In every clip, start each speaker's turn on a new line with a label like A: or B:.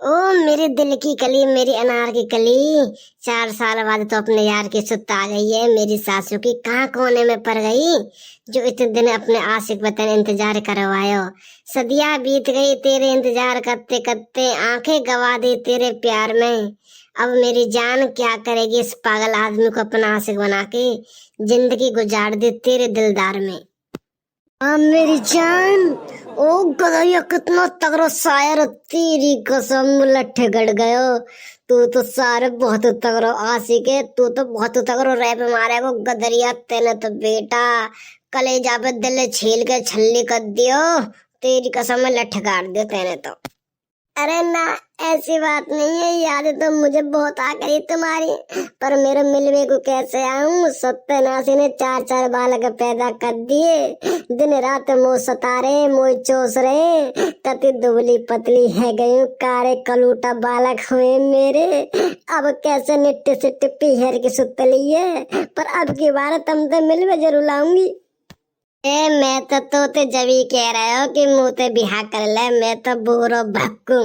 A: ओ मेरे दिल की कली, मेरी अनार की कली। 4 साल बाद तो अपने यार की सुत्ता आ गई है। मेरी सासू की कहाँ कोने में पड़ गई, जो इतने दिन अपने आशिक वतन इंतजार करवायो। सदियां बीत गई तेरे इंतजार करते करते, आंखें गवा दी तेरे प्यार में। अब मेरी जान क्या करेगी इस पागल आदमी को अपना आशिक बना के, जिंदगी गुजार दी तेरे दिलदार में। हाँ मेरी जान। ओ गधैया कितना तगड़ा शायर, तेरी कसम लट्ठे गड़ गयो। तू तो सारे बहुत तगड़ा आशिक है, तू तो बहुत तगड़ा रैप मारे को गदरिया। तेने तो बेटा कलेजा पे दिल छील के छल्ली कर दियो। तेरी कसम में लट्ठे काट दियो तेने तो। अरे ना, ऐसी बात नहीं है। याद तो मुझे बहुत आ गई तुम्हारी, पर मेरे मिलवे को कैसे आऊं। सत्यनाशी ने 4 4 बालक पैदा कर दिए। दिन रात मुँह सतारे मुँह चोस रहे, कति दुबली पतली है गई कारे कलूटा बालक हुए मेरे। अब कैसे निट्टी सिट्टी पीहर की सुतली है, पर अब की बार तुमसे मिलवे जरूर लाऊंगी। ए मैं तो तोते जभी कह रहे हो कि मुंह ते बिहा कर ले। मैं तो बूढ़ो भक्कू,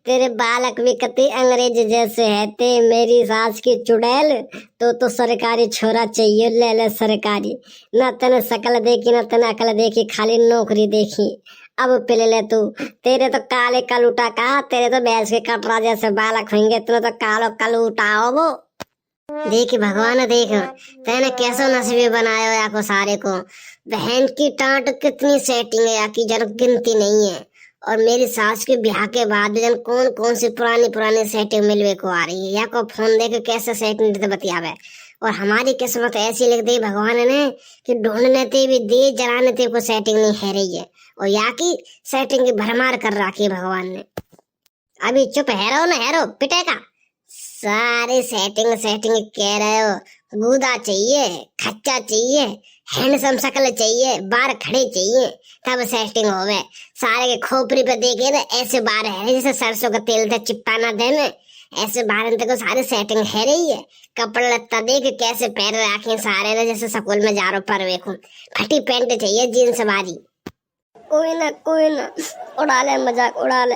A: तेरे बालक भी कति अंग्रेज जैसे है। ते मेरी सास की चुड़ैल, तो सरकारी छोरा चाहिए। ले ले सरकारी, न तने शकल देखी न तने अकल देखी, खाली नौकरी देखी। अब पिले ले तू। तेरे तो काले कलूटा का, तेरे तो भैंस के कटरा जैसे बालक होंगे, तुम्हें तो कालो कलूटा हो वो। देख भगवान देख, तेने कैसो नसीबे बनायो या को सारे को। बहन की टांट कितनी सेटिंग है या की जन गिनती नहीं है। और मेरी सास के ब्याह के बाद जन कौन कौन सी पुरानी पुरानी सेटिंग मिलवे को आ रही है, या को फोन दे के कैसे सेटिंग देते बतियावे। और हमारी किस्मत ऐसी लिख दी भगवान ने कि ढूंढने ते भी दे, जलाने ते को सेटिंग नहीं है रही है। और या की सेटिंग की भरमार कर रखी है भगवान ने। अभी चुप है ना, हैरो पिटेगा। सारे सेटिंग सेटिंग कह रहे हो। गूदा चाहिए, खच्चा चाहिए, हैंडसम शक्ल चाहिए, बार खड़े चाहिए, तब सेटिंग होवे। सारे के खोपड़ी पे देखे ना ऐसे बार है जैसे सरसों का तेल था चिपकाना देने। ऐसे बार को सारे सेटिंग है रही है। कपड़ा लत्ता देख कैसे पैर रखे सारे ने, जैसे स्कूल में जा रहा पर वेखूं। फटी पैंट चाहिए जींस बारी। कोई ना उड़ा ले मजाक उड़ा ले।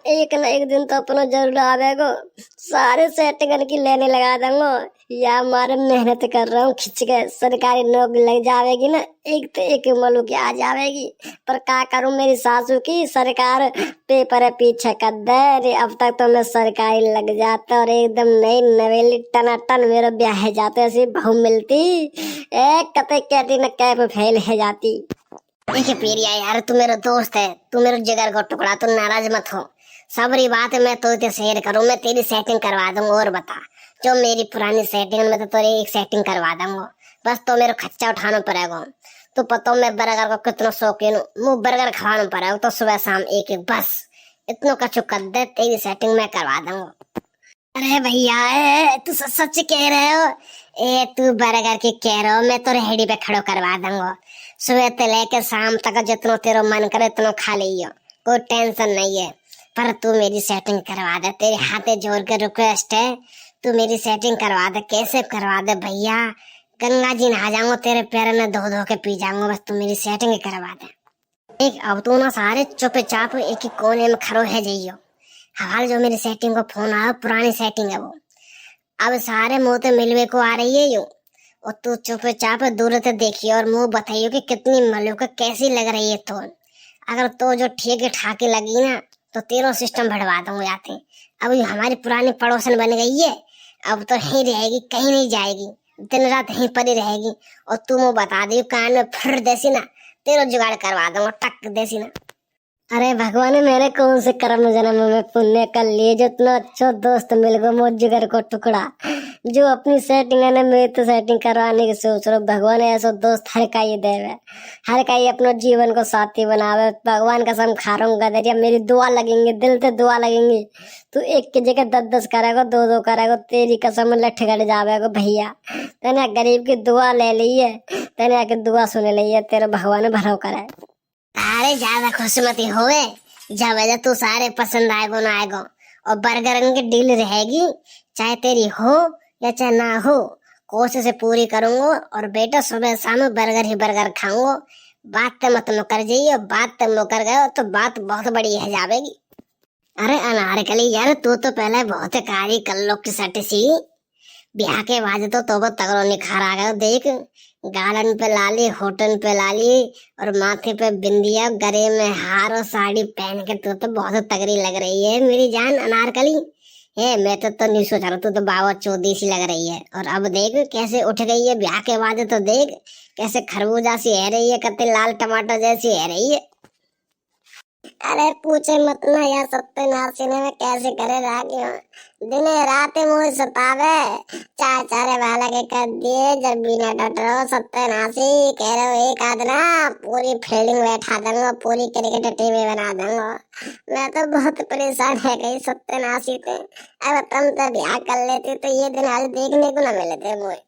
A: एक ना एक दिन तो अपना जरूर आवेगो। सारे सेटिंग की लेने लगा दूंगा। या मारे मेहनत कर रहा हूँ खिंच के, सरकारी नौकरी लग जावेगी ना, एक तो एक मुल्क आ जावेगी। पर क्या करूँ, मेरी सासू की सरकार पेपर पीछे कर दे रे। अब तक तो मैं सरकारी लग जाता और एकदम नई नवेली टनाटन मेरा ब्याह जाते ऐसी बहू मिलती। एक कते कहती न कैप फेल है जाती। देखिए प्रिया यार, तू मेरा दोस्त है, तू मेरे जिगर का टुकड़ा, तू नाराज मत हो। सबरी बात है, मैं तो इतने शेयर करूँ, मैं तेरी सेटिंग करवा दूंगा। और बता, जो मेरी पुरानी सेटिंग में तो तेरी एक सेटिंग करवा दूंगा। बस तो मेरे खर्चा उठाना पड़ेगा। तो पता मैं बर्गर का कितना शौकीन हूँ, मुँह बर्गर खाना पड़ेगा तो सुबह शाम एक एक, बस इतना कछु कर दे, तेरी सेटिंग मैं करवा दूंगा। अरे भैया तू सच कह रहे हो। तू बर्गर की कह रहे हो, मैं तो रेहड़ी पे खड़ो करवा दूंगा। सुबह से लेकर शाम तक जितना तेरा मन करे इतना खा लियो, कोई टेंशन नहीं है। पर तू मेरी सेटिंग करवा दे, तेरे हाथे जोड़ के रिक्वेस्ट है। तू मेरी सेटिंग करवा दे, कैसे करवा दे भैया। गंगा जी नहा जाऊंगा, तेरे पैर में धो धो के पी जाऊंगा, बस तू मेरी सेटिंग करवा दे। एक अब तो ना सारे चुपचाप एक ही कोने में खड़ो है जाइयो। हाल जो मेरी सेटिंग को फोन आया पुरानी सेटिंग है वो, अब सारे मुंह तो मिलवे को आ रही है यूं। और तू चुपचाप दूर से देखिए और मुंह बताइयो कि कितनी मलू का कैसी लग रही है। तो अगर तो जो ठीक ठाके लगी ना तो तेरा सिस्टम भड़वा दूंगा जाते। अब ये हमारी पुरानी पड़ोसन बन गई है, अब तो यहीं रहेगी, कहीं नहीं जाएगी, दिन रात यहीं पड़ी रहेगी। और तू मुँह बता दियो कान में फुर देसी ना, तेरा जुगाड़ करवा दूंगा टक देसी ना। अरे भगवान, मेरे कौन से कर्म जन्म में पुण्य कर लिए जो इतना अच्छा दोस्त मिल गया, मुझ जिगर को टुकड़ा जो अपनी सेटिंग है ना मेरी तो सेटिंग करवाने की सोच रहा। भगवान ऐसा दोस्त हर का ही देवे, हर का ही अपना जीवन को साथी बनावे। भगवान कसम खा रहा हूँ गदरिया, मेरी दुआ लगेंगी, दिल से दुआ लगेंगी। तू एक की जगह 10 10 करेगा, 2 2 करेगा, तेरी कसम लठ गड़ जावेगा भैया। तेने गरीब की दुआ ले ली है, तेने आके दुआ सुन ली है, तेरा भगवान भरो करे। अरे ज्यादा खुशमती होवे, जब वजह तू सारे पसंद आएगो ना आएगो। और बर्गर की डील रहेगी, चाहे तेरी हो या चाहे ना हो, कोशिश पूरी करूंगा। और बेटा सुबह शाम बर्गर ही बर्गर खाऊंगा। बात तो मत मुकर जाइए, बात तो मुकर गए तो बात बहुत बड़ी है जावेगी। अरे अनारकली यार, तू तो पहले बहुत कारी कल्लो की सट सी। ब्याह के बाद तो बहुत तगड़ो निखार आ गयो देख। गालन पे लाली, होठन पे लाली, और माथे पे बिंदिया, गले में हार और साड़ी पहन के तू तो बहुत तगड़ी लग रही है मेरी जान अनारकली। मैं तो नहीं सोच रहा, तू तो बाबा चौधरी सी लग रही है। और अब देख कैसे उठ गई है ब्याह के बाद, तो देख कैसे खरबूजा सी है रही है, कत्ते लाल टमाटर जैसी है रही है। अरे पूछे मत ना यार, सत्य ने मैं कैसे करे रागी हूँ। दिन रात मुझे सतावे, चार चारे वाला के कर दिए, जब बिना डटरो सत्य कह रहे हो एक आध ना पूरी फील्डिंग बैठा दूंगा, पूरी क्रिकेट टीम बना दूंगा। मैं तो बहुत परेशान है गई सत्य थे। अब तुम तो ब्याह कर लेते तो ये दिन आज देखने को ना मिले थे मुझे।